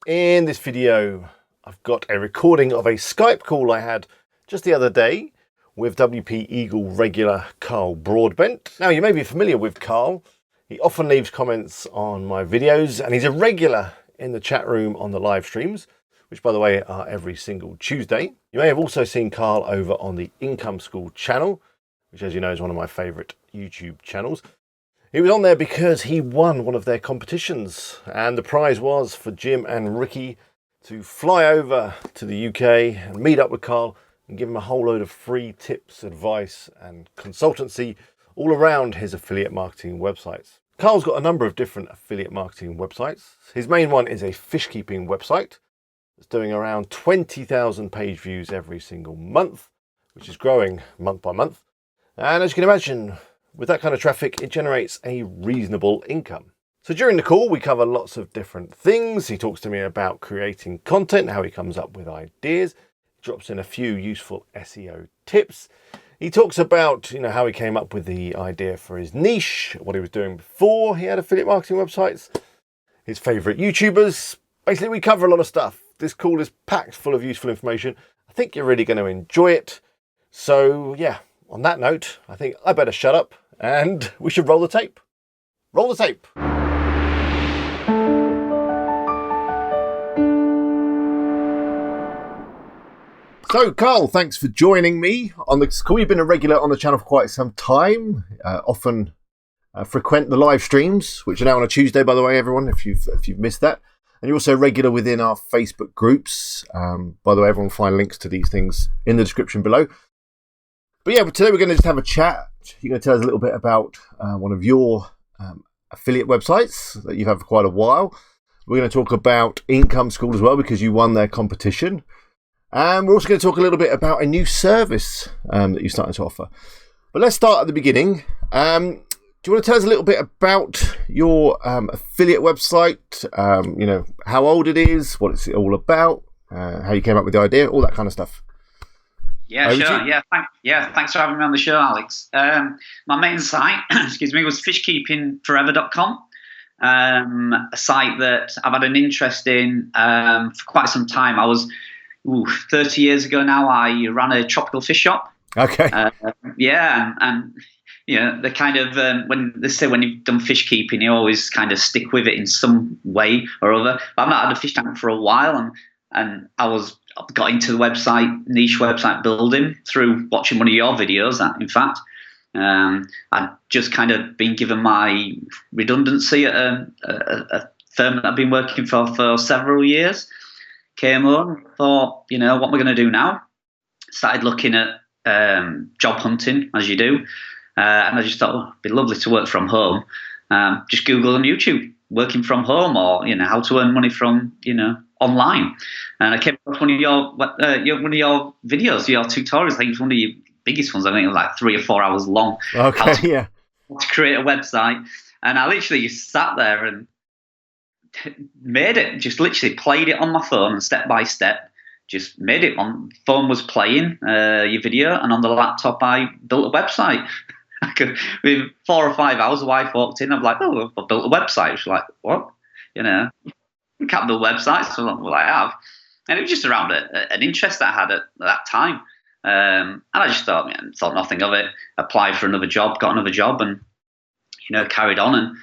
In this video, I've got a recording of a Skype call I had just the other day with WP Eagle regular Carl Broadbent. Now, you may be familiar with Carl. He often leaves comments on my videos, and he's a regular in the chat room on the live streams, which, by the way, are every single Tuesday. You may have also seen Carl over on the Income School channel, which, as you know, is one of my favourite YouTube channels. He was on there because he won one of their competitions, and the prize was for Jim and Ricky to fly over to the UK and meet up with Carl and give him a whole load of free tips, advice and consultancy all around his affiliate marketing websites. Carl's got a number of different affiliate marketing websites. His main one is a fish keeping website that's doing around 20,000 page views every single month, which is growing month by month. And as you can imagine, with that kind of traffic, it generates a reasonable income. So during the call, we cover lots of different things. He talks to me about creating content, how he comes up with ideas, drops in a few useful SEO tips. He talks about, how he came up with the idea for his niche, what he was doing before he had affiliate marketing websites, his favorite YouTubers. Basically, we cover a lot of stuff. This call is packed full of useful information. I think you're really going to enjoy it. So yeah, on that note, I think I better shut up and we should roll the tape. Roll the tape. So, Carl, thanks for joining me on this call. You've been a regular on the channel for quite some time. Often frequent the live streams, which are now on a Tuesday, by the way, everyone, if you've missed that. And you're also regular within our Facebook groups. By the way, everyone will find links to these things in the description below. But yeah, today we're going to just have a chat. You're going to tell us a little bit about one of your affiliate websites that you've had for quite a while. We're going to talk about Income School as well, because you won their competition. And we're also going to talk a little bit about a new service that you're starting to offer. But let's start at the beginning. Do you want to tell us a little bit about your affiliate website? How old it is, what it's all about, how you came up with the idea, all that kind of stuff. Yeah, over sure. Thanks for having me on the show, Alex. My main site, was fishkeepingforever.com. A site that I've had an interest in for quite some time. I was 30 years ago now. I ran a tropical fish shop. Okay. The kind of when they say when you've done fish keeping, you always kind of stick with it in some way or other. But I've not had a fish tank for a while, and I got into the niche website building through watching one of your videos. In fact, I'd just kind of been given my redundancy at a firm that I've been working for several years. Came home, thought, what am I going to do now? Started looking at job hunting, as you do. And I just thought, it'd be lovely to work from home. Just Google on YouTube, working from home, or how to earn money from online. And I came across one of your videos, your tutorials. I think it's one of your biggest ones. I think it was like 3 or 4 hours long. Okay, how to create a website. And I literally just sat there and made it. Just literally played it on my phone, and step by step. Just made it. On phone was playing your video, and on the laptop I built a website. With 4 or 5 hours, the wife walked in. I'm like, oh, I built a website. She's like, what? You can't build websites. So well, I have. And it was just around an interest that I had at that time. And I just thought nothing of it. Applied for another job, got another job, and carried on. And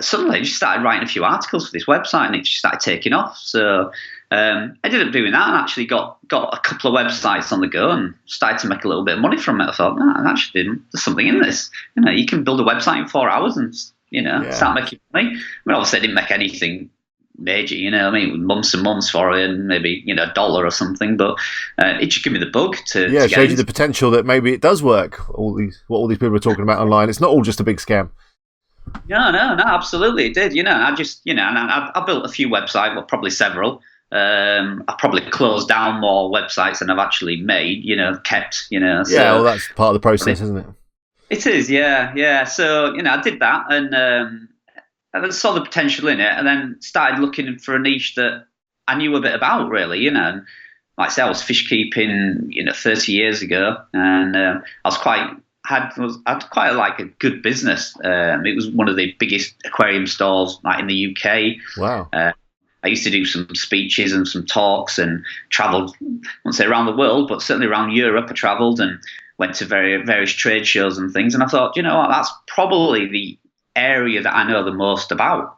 suddenly I just started writing a few articles for this website, and it just started taking off. So I ended up doing that, and actually got a couple of websites on the go, and started to make a little bit of money from it. I thought, actually, there's something in this. You can build a website in 4 hours and start making money. Obviously I didn't make anything major, months and months for it, and maybe $1 or something, but it just gave me the bug to it showed you the potential that maybe it does work. What all these people are talking about online, it's not all just a big scam. No, absolutely it did. I just and I built a few websites, well, probably several. I probably closed down more websites than I've actually made, kept, So, yeah, well, that's part of the process, isn't it? It is, yeah. So, I did that, and then saw the potential in it, and then started looking for a niche that I knew a bit about, really, And like I said, I was fish keeping, 30 years ago, and I was had quite a good business. It was one of the biggest aquarium stores in the UK. Wow. I I used to do some speeches and some talks and travelled, I won't say around the world, but certainly around Europe. I travelled and went to various trade shows and things. And I thought, you know what, that's probably the area that I know the most about,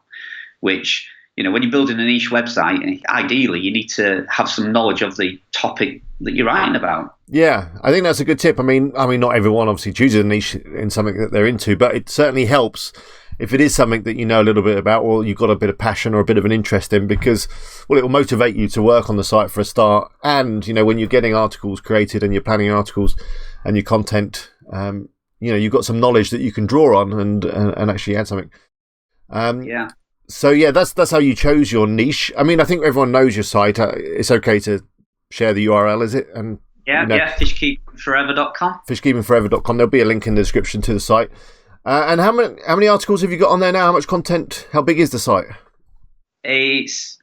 which, you know, when you're building a niche website, ideally you need to have some knowledge of the topic that you're writing about. Yeah, I think that's a good tip. I mean, not everyone obviously chooses a niche in something that they're into, but it certainly helps if it is something that you know a little bit about, or you've got a bit of passion or a bit of an interest in, because, well, it will motivate you to work on the site for a start. And, you know, when you're getting articles created and you're planning articles and your content, you know, you've got some knowledge that you can draw on and actually add something. Yeah. So yeah, that's how you chose your niche. I mean, I think everyone knows your site. It's okay to share the URL, is it? And yeah, you know, fishkeepingforever.com. Fishkeepingforever.com. There'll be a link in the description to the site. And how many articles have you got on there now? How much content? How big is the site? It's,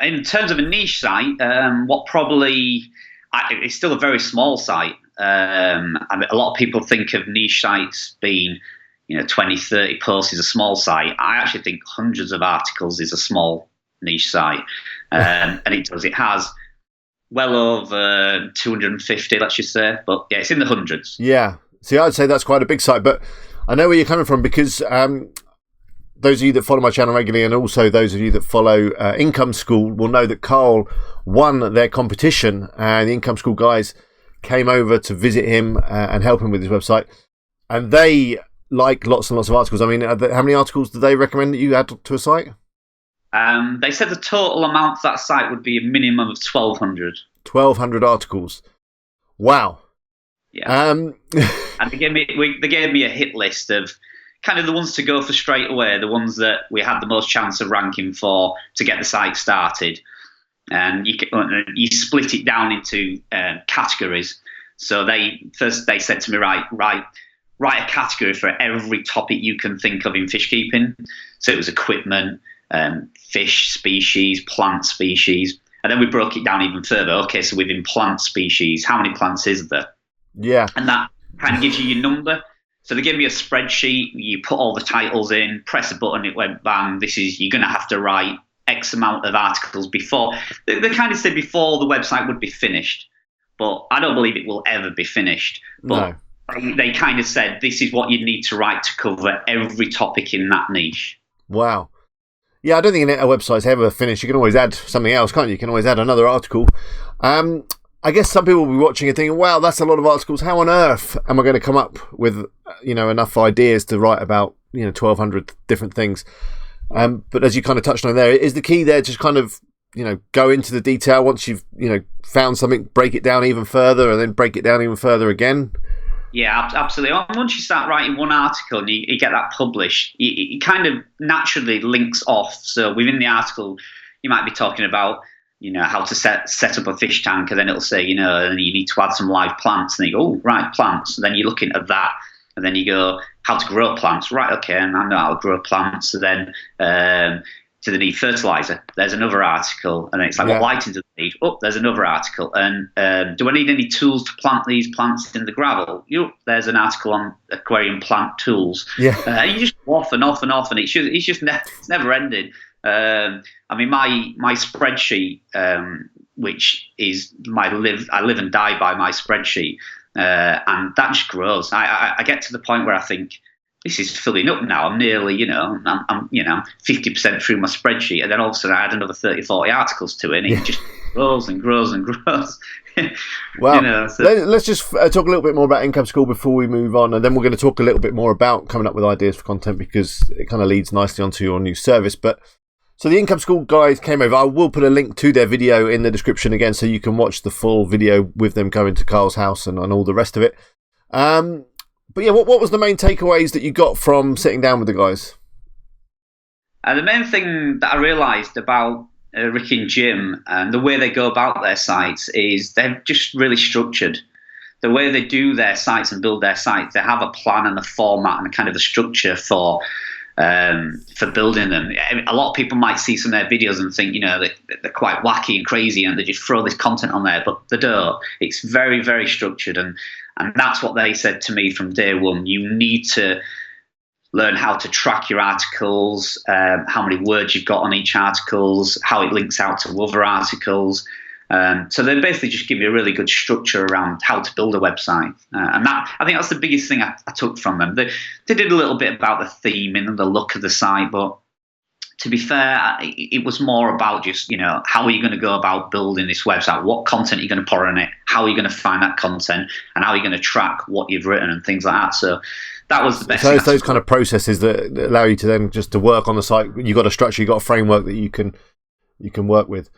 in terms of a niche site, it's still a very small site. I mean, a lot of people think of niche sites being, you know, 20, 30 posts is a small site. I actually think hundreds of articles is a small niche site. And it has well over 250, let's just say. But yeah, it's in the hundreds. Yeah. See, I'd say that's quite a big site, but I know where you're coming from, because those of you that follow my channel regularly, and also those of you that follow Income School, will know that Carl won their competition, and the Income School guys came over to visit him and help him with his website, and they like lots and lots of articles. I mean, how many articles do they recommend that you add to a site? They said the total amount for that site would be a minimum of 1,200. 1,200 articles. Wow. Yeah. And they gave me a hit list of kind of the ones to go for straight away, the ones that we had the most chance of ranking for to get the site started. And you split it down into categories. So they said to me, write a category for every topic you can think of in fish keeping. So it was equipment, fish species, plant species. And then we broke it down even further. Okay, so within plant species, how many plants is there? Yeah. And that kind of gives you your number. So they give me a spreadsheet. You put all the titles in, press a button, it went bang. You're going to have to write X amount of articles before. They kind of said before the website would be finished. But I don't believe it will ever be finished. But no. They kind of said this is what you need to write to cover every topic in that niche. Wow. Yeah, I don't think a website's ever finished. You can always add something else, can't you? You can always add another article. I guess some people will be watching and thinking, wow, that's a lot of articles. How on earth am I going to come up with, you know, enough ideas to write about, you know, 1,200 different things? But as you kind of touched on there, is the key there just kind of, you know, go into the detail once you've, you know, found something, break it down even further, and then break it down even further again? Yeah, absolutely. Once you start writing one article and you get that published, it kind of naturally links off. So within the article, you might be talking about, you know, how to set up a fish tank, and then it'll say, you know, and you need to add some live plants, and you go, oh, right, plants. And then you're looking at that, and then you go, how to grow plants, right? Okay, and I know how to grow plants. So then, do they need fertilizer? There's another article, and then it's like, what lighting do they need? Oh, there's another article. And do I need any tools to plant these plants in the gravel? There's an article on aquarium plant tools. Yeah, you just go off and off and off, and it's never ending. I mean, my spreadsheet, which is I live and die by my spreadsheet, and that just grows. I get to the point where I think this is filling up now. I'm nearly, you know, I'm 50% through my spreadsheet, and then all of a sudden I add another 30, 40 articles to it, and it just grows and grows and grows. Well, you know, so. Let's just talk a little bit more about Income School before we move on, and then we're going to talk a little bit more about coming up with ideas for content, because it kind of leads nicely onto your new service. But so the Income School guys came over. I will put a link to their video in the description again, so you can watch the full video with them going to Carl's house and all the rest of it. But yeah, what was the main takeaways that you got from sitting down with the guys? The main thing that I realised about Rick and Jim and the way they go about their sites is they're just really structured. The way they do their sites and build their sites, they have a plan and a format and a kind of a structure for building them. A lot of people might see some of their videos and think, you know, they're quite wacky and crazy and they just throw this content on there, but they don't. It's very, very structured, and that's what they said to me from day one. You need to learn how to track your articles, how many words you've got on each articles, how it links out to other articles. So they basically just give you a really good structure around how to build a website. And that, I think that's the biggest thing I took from them. They did a little bit about the theming and the look of the site, but to be fair, it was more about just, how are you going to go about building this website? What content are you going to put on it? How are you going to find that content? And how are you going to track what you've written and things like that? So that was the best. So it's those kind of processes that allow you to then just to work on the site. You've got a structure, you've got a framework that you can work with.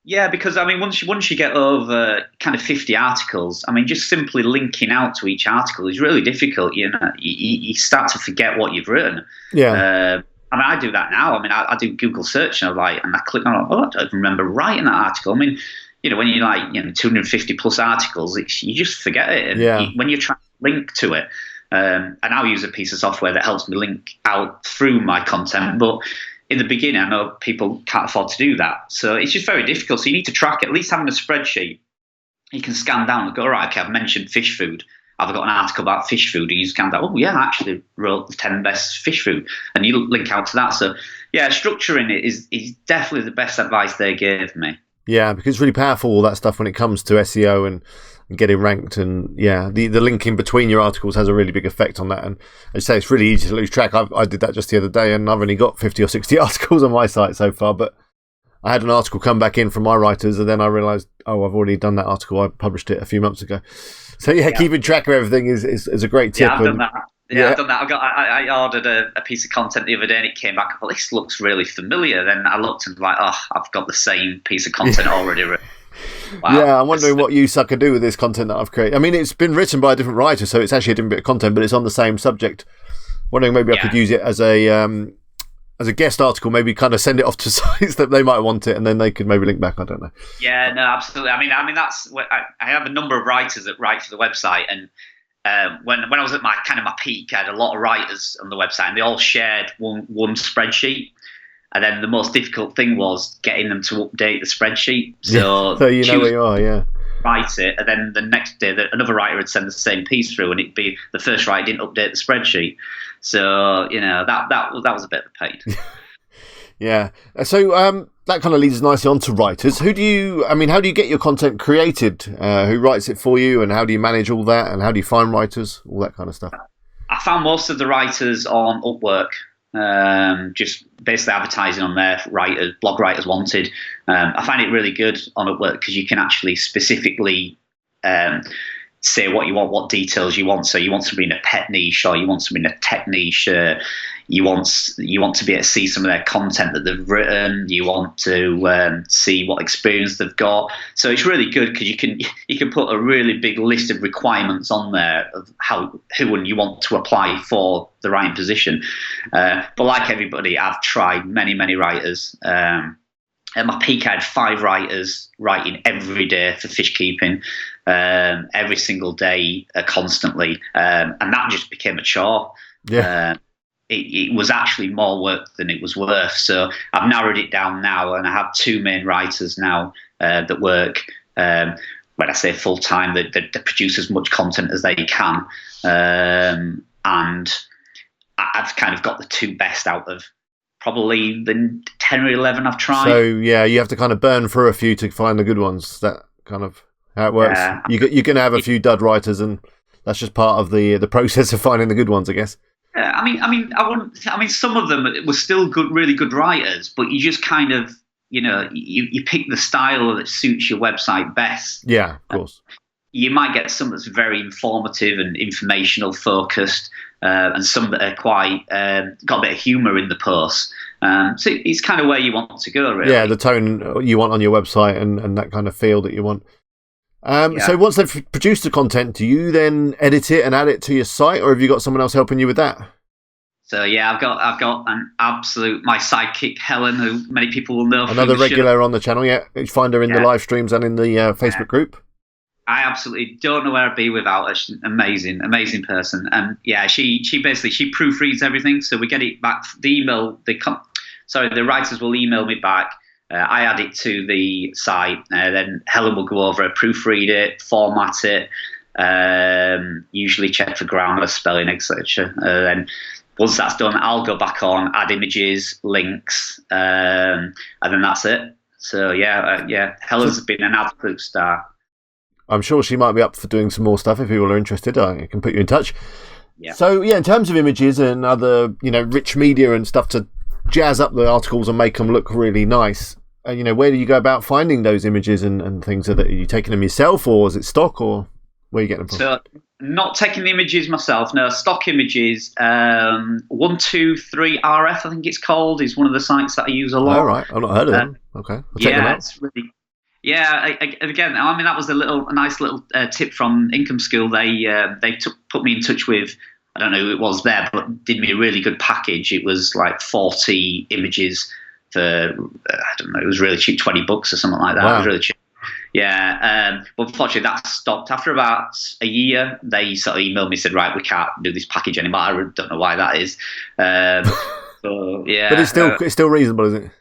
Yeah, because once you get over kind of 50 articles, just simply linking out to each article is really difficult. You start to forget what you've written. Yeah. I do that now. I do Google search and I click on, I don't even remember writing that article. When you're 250 plus articles, you just forget it. And when you're trying to link to it, and I'll use a piece of software that helps me link out through my content. But in the beginning, I know people can't afford to do that. So it's just very difficult. So you need to track it. At least having a spreadsheet, you can scan down and go, all right, okay, I've mentioned fish food. I've got an article about fish food, and you scan that. Oh, yeah, I actually wrote the 10 best fish food, and you link out to that. So, yeah, structuring it is definitely the best advice they gave me. Yeah, because it's really powerful, all that stuff, when it comes to SEO and getting ranked. And, the linking between your articles has a really big effect on that. And as I say, it's really easy to lose track. I did that just the other day, and I've only got 50 or 60 articles on my site so far, but I had an article come back in from my writers, and then I realised, I've already done that article. I published it a few months ago. So keeping track of everything is a great tip. Yeah, I've done that. I've done that. I ordered a piece of content the other day, and it came back. Well, this looks really familiar. Then I looked and I've got the same piece of content already written. Wow. Yeah, I'm wondering what you sucker do with this content that I've created. It's been written by a different writer, so it's actually a different bit of content, but it's on the same subject. Wondering maybe I could use it as a guest article, maybe kind of send it off to sites that they might want it, and then they could maybe link back. I don't know. Yeah, no, absolutely. That's what I have a number of writers that write for the website, and when I was at my peak, I had a lot of writers on the website, and they all shared one spreadsheet. And then the most difficult thing was getting them to update the spreadsheet. So where you are, yeah. Write it, and then the next day another writer would send the same piece through, and it'd be the first writer didn't update the spreadsheet. So that was a bit of a pain. Yeah. So that kind of leads us nicely on to writers. How do you get your content created? Who writes it for you, and how do you manage all that, and how do you find writers, all that kind of stuff? I found most of the writers on Upwork. Just basically advertising on their blog writers wanted. I find it really good on Upwork because you can actually specifically say what you want, what details you want. So you want somebody in a pet niche, or you want somebody in a tech niche. You want to be able to see some of their content that they've written. You want to see what experience they've got. So it's really good because you can put a really big list of requirements on there of who and you want to apply for the writing position. But like everybody, I've tried many writers. At my peak, I had 5 writers writing every day for fish keeping, every single day, constantly, and that just became a chore. Yeah. It was actually more work than it was worth. So I've narrowed it down now, and I have 2 main writers now that work, when I say full time, that produce as much content as they can. And I've kind of got the 2 best out of probably the 10 or 11 I've tried. So, you have to kind of burn through a few to find the good ones. That kind of how it works. Yeah. You're going to have a few dud writers, and that's just part of the process of finding the good ones, I guess. Yeah, some of them were still good, really good writers, but you just kind of, you pick the style that suits your website best. Yeah, of course. You might get some that's very informative and informational focused, and some that are quite got a bit of humour in the post. So it's kind of where you want to go, really. Yeah, the tone you want on your website and that kind of feel that you want. So once they've produced the content, do you then edit it and add it to your site, or have you got someone else helping you with that? So I've got an absolute, my sidekick Helen, who many people will know. Another regular on the channel. Yeah, you find her in the live streams and in the Facebook group. I absolutely don't know where I'd be without her. She's an amazing person, and she basically proofreads everything. So we get it back. The writers will email me back. I add it to the site, then Helen will go over it, proofread it, format it, usually check for grammar, spelling, etc. Then once that's done, I'll go back on, add images, links, and then that's it. So Helen's been an absolute star. I'm sure she might be up for doing some more stuff if people are interested. I can put you in touch. Yeah. So in terms of images and other, rich media and stuff to jazz up the articles and make them look really nice, where do you go about finding those images and things? Are you taking them yourself, or is it stock, or where are you getting them from? So, not taking the images myself. No, stock images. 123RF, I think it's called, is one of the sites that I use a lot. Oh, right. I've not heard of them. Okay. I'll check them out. It's really. Yeah, again, I mean, that was a nice little tip from Income School. They put me in touch with, I don't know who it was there, but did me a really good package. It was like 40 images for, I don't know, it was really cheap, $20 or something like that. Wow. It was really cheap. Yeah, but unfortunately that stopped after about a year. They sort of emailed me and said, right, we can't do this package anymore. I don't know why that is. So yeah, but it's still reasonable, isn't it?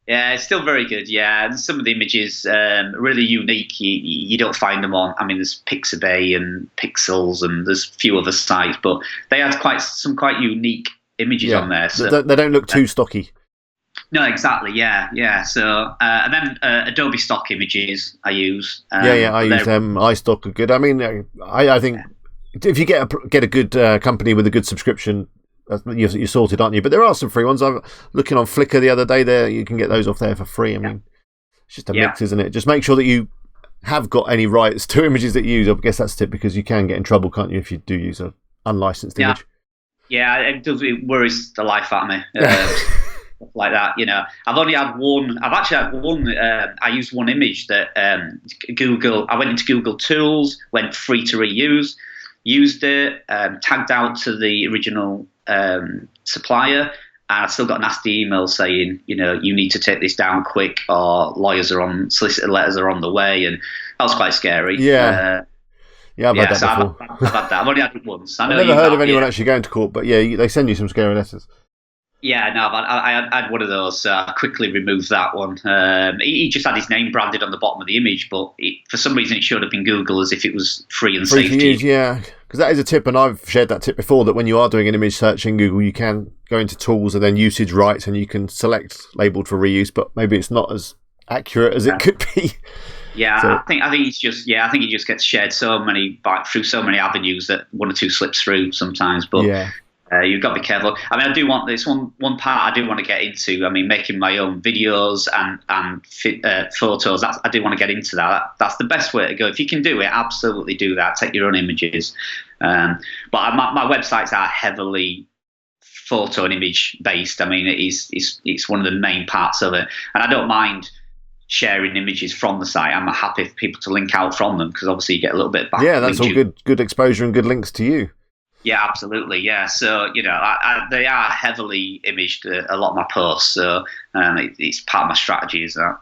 Yeah, it's still very good. Yeah, and some of the images really unique. You don't find them on. I mean, there's Pixabay and Pixels, and there's a few other sites, but they had some quite unique images on there. So they don't look too stocky. No, exactly. Yeah. So and then Adobe stock images I use. I use them. iStock are good. I mean, I think if you get a good company with a good subscription, you're sorted, aren't you? But there are some free ones. I'm looking on Flickr the other day. There, you can get those off there for free. I mean, it's just a mix, isn't it? Just make sure that you have got any rights to images that you use. I guess that's the tip, because you can get in trouble, can't you, if you do use an unlicensed image? Yeah, it does. It worries the life out of me. Like that, I've actually had one. I used one image that Google. I went into Google Tools, went free to reuse, used it, tagged out to the original supplier, and I still got a nasty email saying, you need to take this down quick, or solicitor letters are on the way, and that was quite scary. Yeah. I've had that before. I've had that. I've only had it once. I've never heard of anyone actually going to court, but they send you some scary letters. Yeah, no, I had one of those. So I quickly removed that one. He just had his name branded on the bottom of the image, but for some reason it showed up in Google as if it was free and safe to use. Yeah, because that is a tip, and I've shared that tip before, that when you are doing an image search in Google, you can go into tools and then usage rights, and you can select labeled for reuse, but maybe it's not as accurate as it could be. Yeah, so, I think it's just I think it just gets shared through so many avenues that one or two slips through sometimes. But you've got to be careful. I mean, I do want this one part I do want to get into. I mean, making my own videos and photos. I do want to get into that. That's the best way to go. If you can do it, absolutely do that. Take your own images. But my websites are heavily photo and image based. I mean, it's one of the main parts of it, and I don't mind sharing images from the site. I'm happy for people to link out from them, because obviously you get a little bit back. Yeah, that's all good exposure and good links to you. Yeah, absolutely. Yeah, so they are heavily imaged, a lot of my posts. So it's part of my strategy, is that.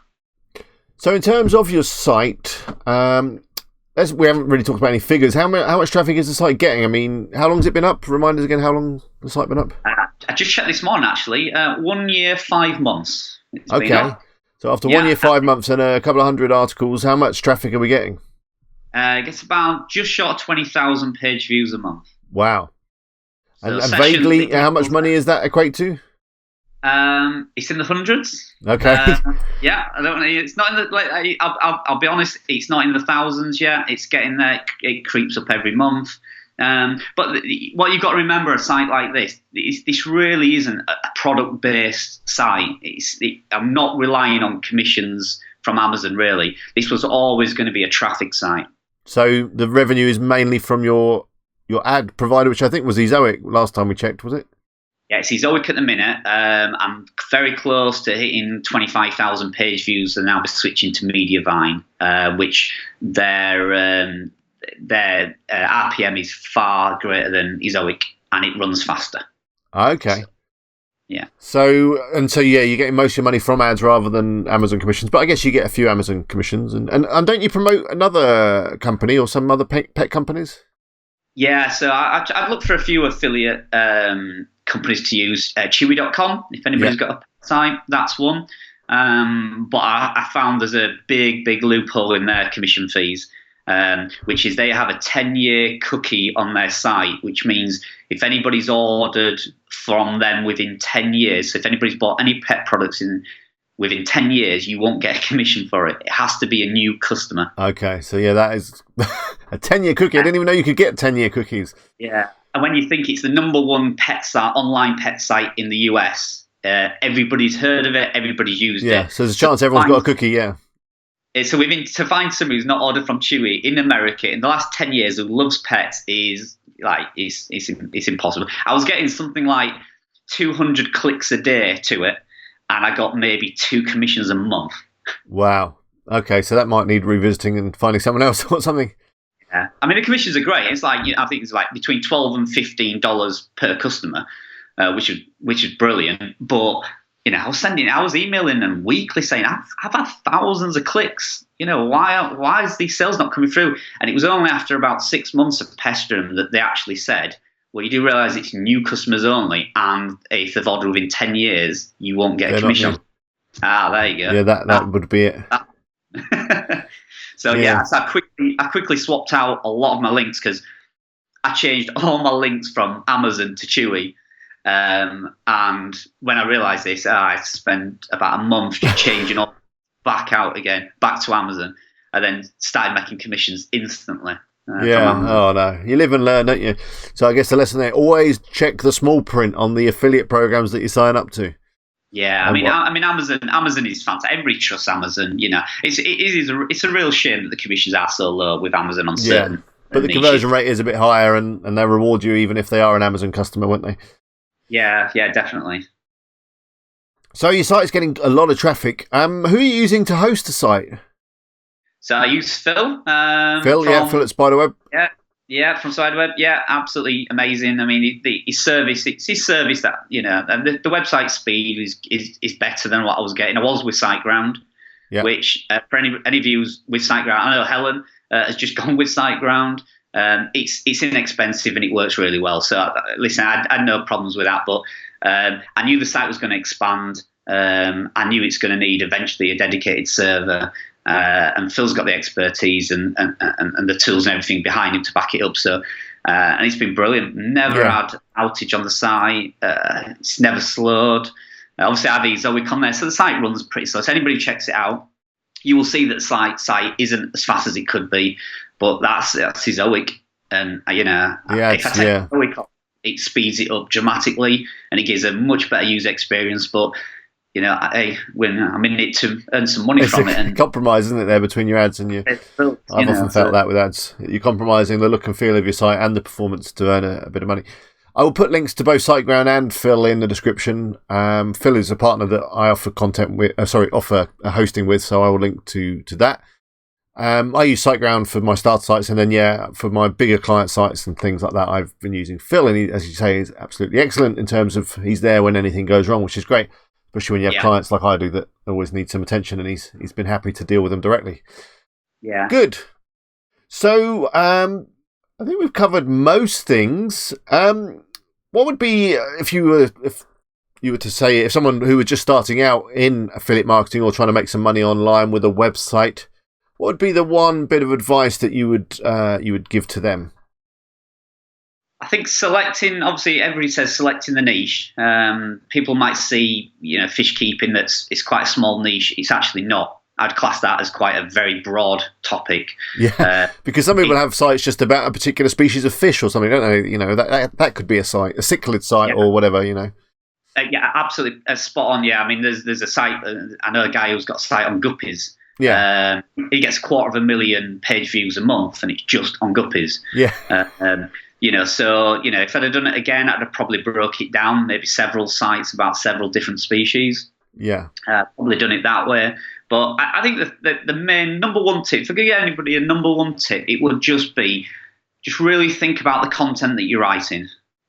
So in terms of your site, we haven't really talked about any figures. How much traffic is the site getting? I mean, how long has it been up? Remind us again how long the site been up. I just checked this morning, actually. 1 year, 5 months. Okay. So after 1 year, 5 months, and a couple of hundred articles, how much traffic are we getting? It gets about just short of 20,000 page views a month. Wow. And vaguely, how much money is that equate to? It's in the hundreds. Okay. Yeah, I don't know. It's not in the I'll be honest. It's not in the thousands yet. It's getting there. It creeps up every month. But what you've got to remember, a site like this really isn't a product-based site. I'm not relying on commissions from Amazon, really. This was always going to be a traffic site. So the revenue is mainly from your ad provider, which I think was Ezoic last time we checked, was it? Yeah, it's Ezoic at the minute. I'm very close to hitting 25,000 page views, and now we're switching to Mediavine, which their RPM is far greater than Ezoic, and it runs faster. Okay. Yeah. So you're getting most of your money from ads rather than Amazon commissions, but I guess you get a few Amazon commissions, and don't you promote another company or some other pet companies? Yeah, so I'd look for a few affiliate companies to use. Chewy.com, if anybody's got a site, that's one. But I found there's a big loophole in their commission fees. which is they have a 10-year cookie on their site, which means if anybody's ordered from them within 10 years, so if anybody's bought any pet products within 10 years, you won't get a commission for it. It has to be a new customer. Okay, so yeah, that is a 10-year cookie. I didn't even know you could get 10-year cookies. Yeah, and when you think it's the number one pet site, online pet site in the US, everybody's heard of it, everybody's used it. Yeah, so there's a chance everyone's got a cookie, yeah. So to find someone who's not ordered from Chewy in America in the last 10 years who loves pets is like it's impossible. I was getting something like 200 clicks a day to it, and I got maybe 2 commissions a month. Wow. Okay, so that might need revisiting and finding someone else or something. Yeah, I mean the commissions are great. It's like I think it's like between $12 and $15 per customer, which is brilliant. But I was emailing them weekly saying I've had thousands of clicks. Why is these sales not coming through? And it was only after about 6 months of pestering them that they actually said, well, you do realise it's new customers only, and if they've ordered within 10 years, you won't get a commission. There you go. Yeah, that would be it. So I quickly swapped out a lot of my links because I changed all my links from Amazon to Chewy. And when I realised this, I spent about a month just changing all back out again, back to Amazon, and then started making commissions instantly. Oh no, you live and learn, don't you? So I guess the lesson there: always check the small print on the affiliate programs that you sign up to. Yeah, I mean, Amazon is fantastic. Everybody trusts Amazon. It's a real shame that the commissions are so low with Amazon on certain. Yeah, but the conversion rate is a bit higher, and they reward you even if they are an Amazon customer, won't they? Yeah, definitely. So your site's getting a lot of traffic. Who are you using to host the site? So I use Phil. Phil at Spiderweb. Yeah, from Spiderweb. Yeah, absolutely amazing. I mean, his service, it's his service that, and the website speed is better than what I was getting. I was with SiteGround, which for any of you with SiteGround, I know Helen has just gone with SiteGround. It's inexpensive and it works really well. So listen, I had no problems with that, but I knew the site was going to expand. I knew it's going to need eventually a dedicated server. And Phil's got the expertise and the tools and everything behind him to back it up. So, and it's been brilliant. Never had outage on the site. It's never slowed. Obviously, I have these Zoic on there, so the site runs pretty slow. So anybody who checks it out, you will see that the site isn't as fast as it could be, but that's his Zoic. And if I take Zoic off, it speeds it up dramatically, and it gives a much better user experience. But when I'm in it to earn some money from it. And compromise, isn't it, there between your ads and your... I've often felt that with ads. You're compromising the look and feel of your site and the performance to earn a bit of money. I will put links to both SiteGround and Phil in the description. Phil is a partner that I offer offer hosting with, so I will link to that. I use SiteGround for my start sites, and then for my bigger client sites and things like that, I've been using Phil, and he, as you say, is absolutely excellent in terms of he's there when anything goes wrong, which is great. Especially when you have clients like I do that always need some attention, and he's been happy to deal with them directly. Yeah. Good. So I think we've covered most things. What would be if you were to say, if someone who was just starting out in affiliate marketing or trying to make some money online with a website, what would be the one bit of advice that you would give to them? I think obviously everybody says selecting the niche. People might see, fish keeping it's quite a small niche. It's actually not. I'd class that as quite a very broad topic. Yeah, because some people have sites just about a particular species of fish or something, don't they? That could be a site, a cichlid site or whatever, Yeah, absolutely. Spot on, yeah. I mean, there's a site, I know a guy who's got a site on guppies. Yeah. He gets 250,000 page views a month, and it's just on guppies. Yeah. If I'd have done it again, I'd have probably broke it down, maybe several sites about several different species. Yeah. Probably done it that way. But I think the main number one tip, if I could give anybody a number one tip, it would just be, really think about the content that you're writing,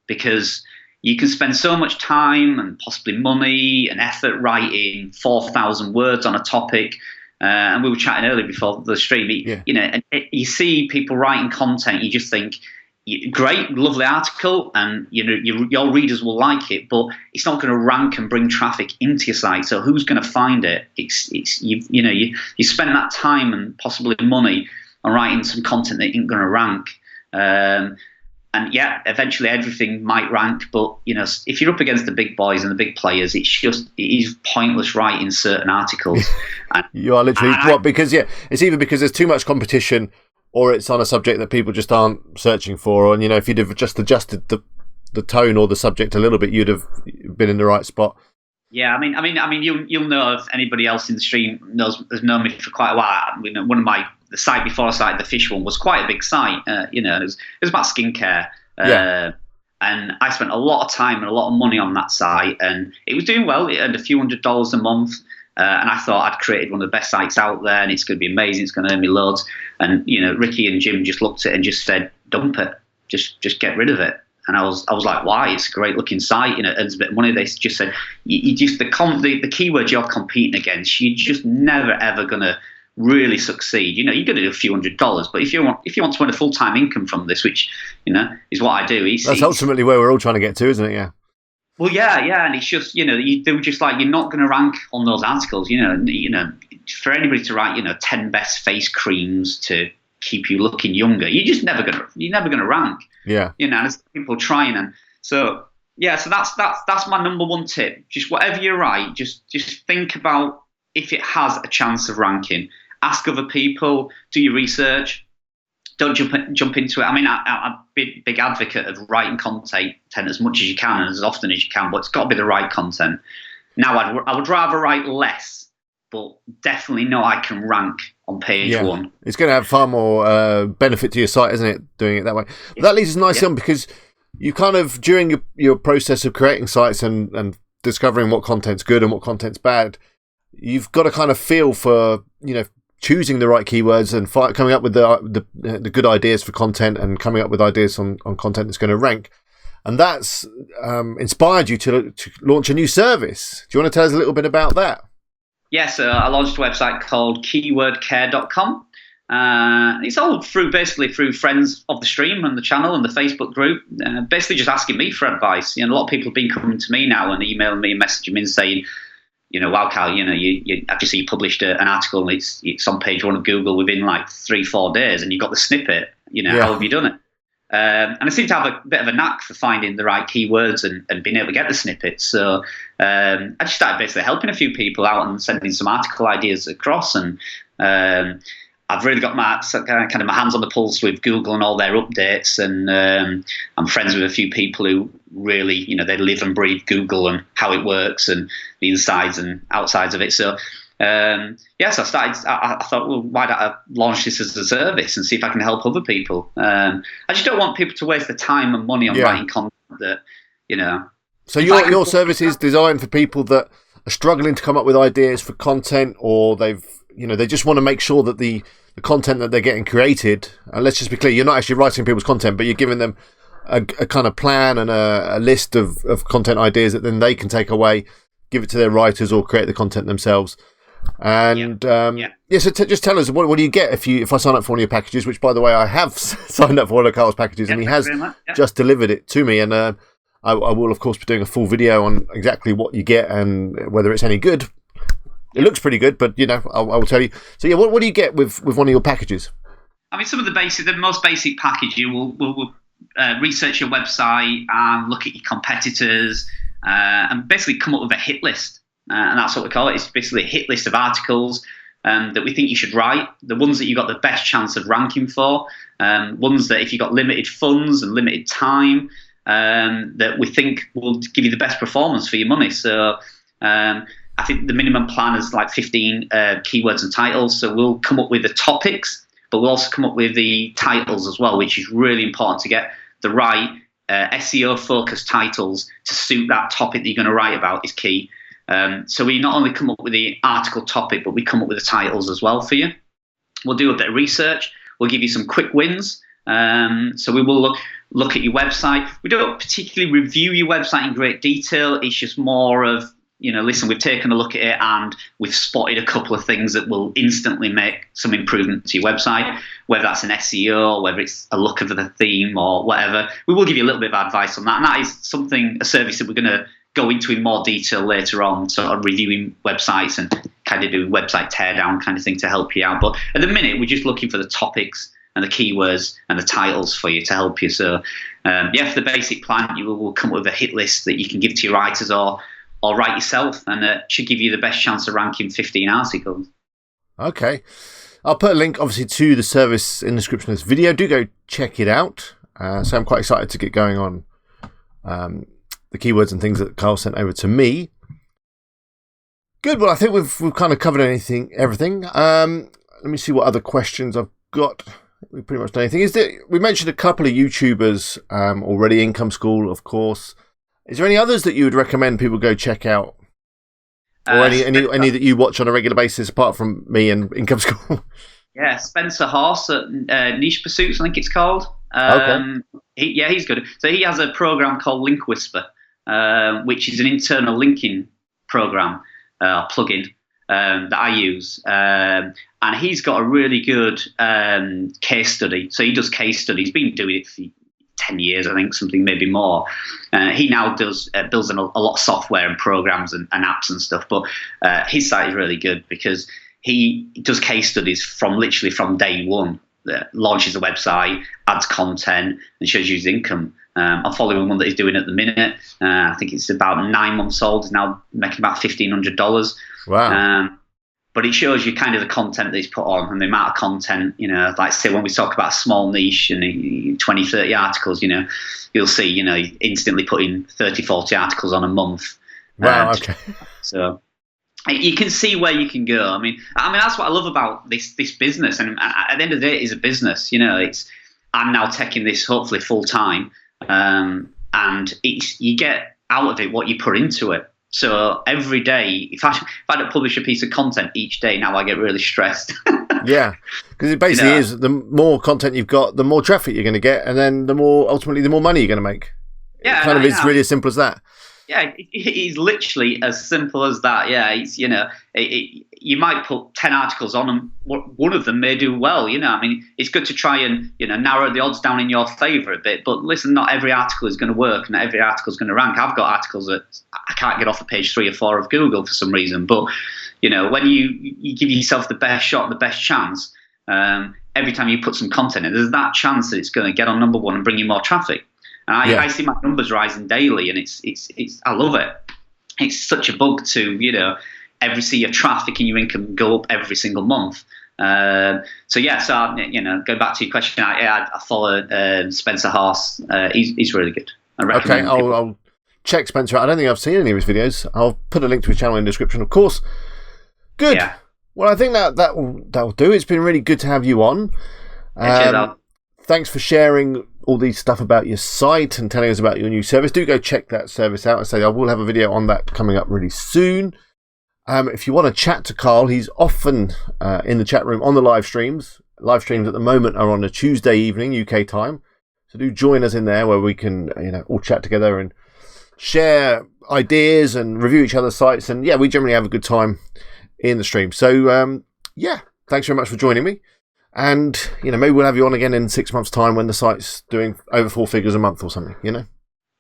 because you can spend so much time and possibly money and effort writing 4,000 words on a topic. And we were chatting earlier before the stream, and you see people writing content, you just think, great, lovely article, and your readers will like it, but it's not going to rank and bring traffic into your site. So who's going to find it? You spend that time and possibly money on writing some content that ain't going to rank. And yeah, eventually everything might rank, but if you're up against the big boys and the big players, it is pointless writing certain articles. And, you are literally because it's either because there's too much competition, or it's on a subject that people just aren't searching for. And if you'd have just adjusted the tone or the subject a little bit, you'd have been in the right spot. Yeah, I mean, you'll know if anybody else in the stream has known me for quite a while. The site before I started the fish one was quite a big site. It was about skincare. And I spent a lot of time and a lot of money on that site, and it was doing well. It earned a few $100s a month. And I thought I'd created one of the best sites out there, and it's going to be amazing. It's going to earn me loads. And Ricky and Jim just looked at it and just said, "Dump it. Just get rid of it." And I was like, "Why? It's a great looking site. It earns a bit of money." They just said, "You just the keywords you're competing against, you're just never ever going to really succeed. You're going to do a few $100s, but if you want to earn a full time income from this, which is what I do, that's ultimately where we're all trying to get to, isn't it? Yeah." Well, yeah, and it's just they were just like, you're not going to rank on those articles. For anybody to write 10 best face creams to keep you looking younger, you're never gonna rank. Yeah. There's people trying, and so that's my number one tip. Just whatever you write, just think about if it has a chance of ranking. Ask other people, do your research. Don't jump into it. I mean, I'm a big advocate of writing content as much as you can and as often as you can, but it's got to be the right content. Now, I would rather write less, but definitely know I can rank on page one. It's going to have far more benefit to your site, isn't it, doing it that way? But that leads us nicely on, because you kind of, during your process of creating sites and discovering what content's good and what content's bad, you've got to kind of feel for, choosing the right keywords and coming up with the good ideas for content, and coming up with ideas on content that's going to rank. And that's inspired you to launch a new service. Do you want to tell us a little bit about that? Yes, I launched a website called keywordcare.com. It's all basically through friends of the stream and the channel and the Facebook group, basically just asking me for advice. A lot of people have been coming to me now and emailing me and messaging me and saying, wow, Cal, I just see you published an article and it's on page one of Google within like 3-4 days, and you got the snippet. How have you done it? And I seem to have a bit of a knack for finding the right keywords and being able to get the snippets. So I just started basically helping a few people out and sending some article ideas across. And I've really got my hands on the pulse with Google and all their updates. And I'm friends with a few people who really, they live and breathe Google and how it works and the insides and outsides of it. So so I thought, well, why don't I launch this as a service and see if I can help other people? I just don't want people to waste their time and money on writing content that, So your service is designed for people that are struggling to come up with ideas for content, or they just want to make sure that the content that they're getting created, and let's just be clear, you're not actually writing people's content, but you're giving them a kind of plan and a list of content ideas that then they can take away, give it to their writers, or create the content themselves. And so just tell us, what do you get if I sign up for one of your packages, which, by the way, I have signed up for one of Carl's packages, and he has just delivered it to me, and I will of course be doing a full video on exactly what you get and whether it's any good. It looks pretty good, but I will tell you. So what do you get with one of your packages? I mean, the most basic package, you will research your website and look at your competitors and basically come up with a hit list. And that's what we call it. It's basically a hit list of articles that we think you should write, the ones that you've got the best chance of ranking for, ones that if you've got limited funds and limited time, that we think will give you the best performance for your money. So I think the minimum plan is like 15 keywords and titles. So we'll come up with the topics, but we'll also come up with the titles as well, which is really important to get the right SEO-focused titles to suit that topic that you're going to write about is key. So we not only come up with the article topic, but we come up with the titles as well for you. We'll do a bit of research. We'll give you some quick wins. So we will look at your website. We don't particularly review your website in great detail. It's just more of, listen, we've taken a look at it and we've spotted a couple of things that will instantly make some improvement to your website, whether that's an SEO, or whether it's a look of the theme or whatever. We will give you a little bit of advice on that. And that is a service that we're going to go into in more detail later on, sort of reviewing websites and kind of doing website teardown kind of thing to help you out. But at the minute, we're just looking for the topics and the keywords and the titles for you to help you. So, for the basic plan, you will come up with a hit list that you can give to your writers or write yourself, and it should give you the best chance of ranking 15 articles. Okay. I'll put a link, obviously, to the service in the description of this video. Do go check it out. So I'm quite excited to get going on the keywords and things that Carl sent over to me. Good. Well, I think we've kind of covered everything. Let me see what other questions I've got. We pretty much done anything. We mentioned a couple of YouTubers already. Income School, of course. Is there any others that you would recommend people go check out? Or any that you watch on a regular basis apart from me and Income School? Yeah, Spencer Horse at Niche Pursuits, I think it's called. Okay. He's good. So he has a program called Link Whisper, which is an internal linking program, plugin that I use. And he's got a really good case study. So he does case studies. He's been doing it for 10 years, I think, something maybe more. He now builds a lot of software and programs and apps and stuff. But his site is really good because he does case studies from day one. Launches a website, adds content, and shows you his income. I'm following one that he's doing at the minute. I think it's about 9 months old. He's now making about $1,500. Wow. But it shows you kind of the content that he's put on and the amount of content, like say when we talk about a small niche and 20, 30 articles, you'll see, he instantly putting 30, 40 articles on a month. Wow, okay. So you can see where you can go. I mean, that's what I love about this business. And at the end of the day, it is a business. I'm now taking this hopefully full time, and you get out of it what you put into it. So every day, if I don't publish a piece of content each day, now I get really stressed. Yeah, because it basically is the more content you've got, the more traffic you're going to get, and then the more money you're going to make. Yeah, it kind of is really as simple as that. Yeah, it's literally as simple as that. Yeah, it's you might put 10 articles on, and one of them may do well. It's good to try and narrow the odds down in your favour a bit. But listen, not every article is going to work, not every article is going to rank. I've got articles that I can't get off of page 3 or 4 of Google for some reason. But when you give yourself the best shot, the best chance, every time you put some content in, there's that chance that it's going to get on number 1 and bring you more traffic. And I see my numbers rising daily, and it's I love it. It's such a bug to see your traffic and your income go up every single month. Going back to your question, I follow Spencer Horse. He's really good. I recommend. Okay, I'll check Spencer out. I don't think I've seen any of his videos. I'll put a link to his channel in the description, of course. Good. Yeah. Well, I think that will do. It's been really good to have you on. Thanks for sharing all these stuff about your site and telling us about your new service. Do go check that service out. I will have a video on that coming up really soon. If you want to chat to Carl, he's often in the chat room on the live streams. Live streams at the moment are on a Tuesday evening, UK time. So do join us in there where we can all chat together and share ideas and review each other's sites. And we generally have a good time in the stream. So thanks very much for joining me. And, maybe we'll have you on again in 6 months' time when the site's doing over 4 figures a month or something,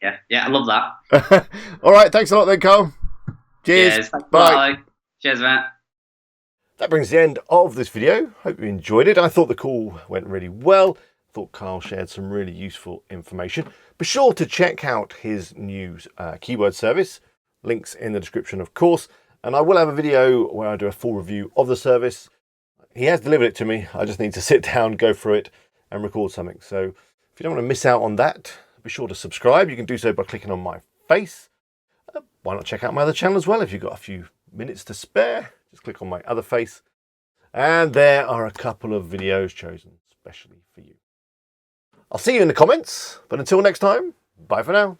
Yeah, I love that. All right, thanks a lot then, Carl. Cheers. Bye. Cheers, Matt. That brings the end of this video. Hope you enjoyed it. I thought the call went really well. Thought Carl shared some really useful information. Be sure to check out his new keyword service. Links in the description, of course. And I will have a video where I do a full review of the service. He has delivered it to me. I just need to sit down, go through it and record something. So if you don't want to miss out on that, be sure to subscribe. You can do so by clicking on my face. Why not check out my other channel as well? If you've got a few minutes to spare, just click on my other face. And there are a couple of videos chosen especially for you. I'll see you in the comments. But until next time, bye for now.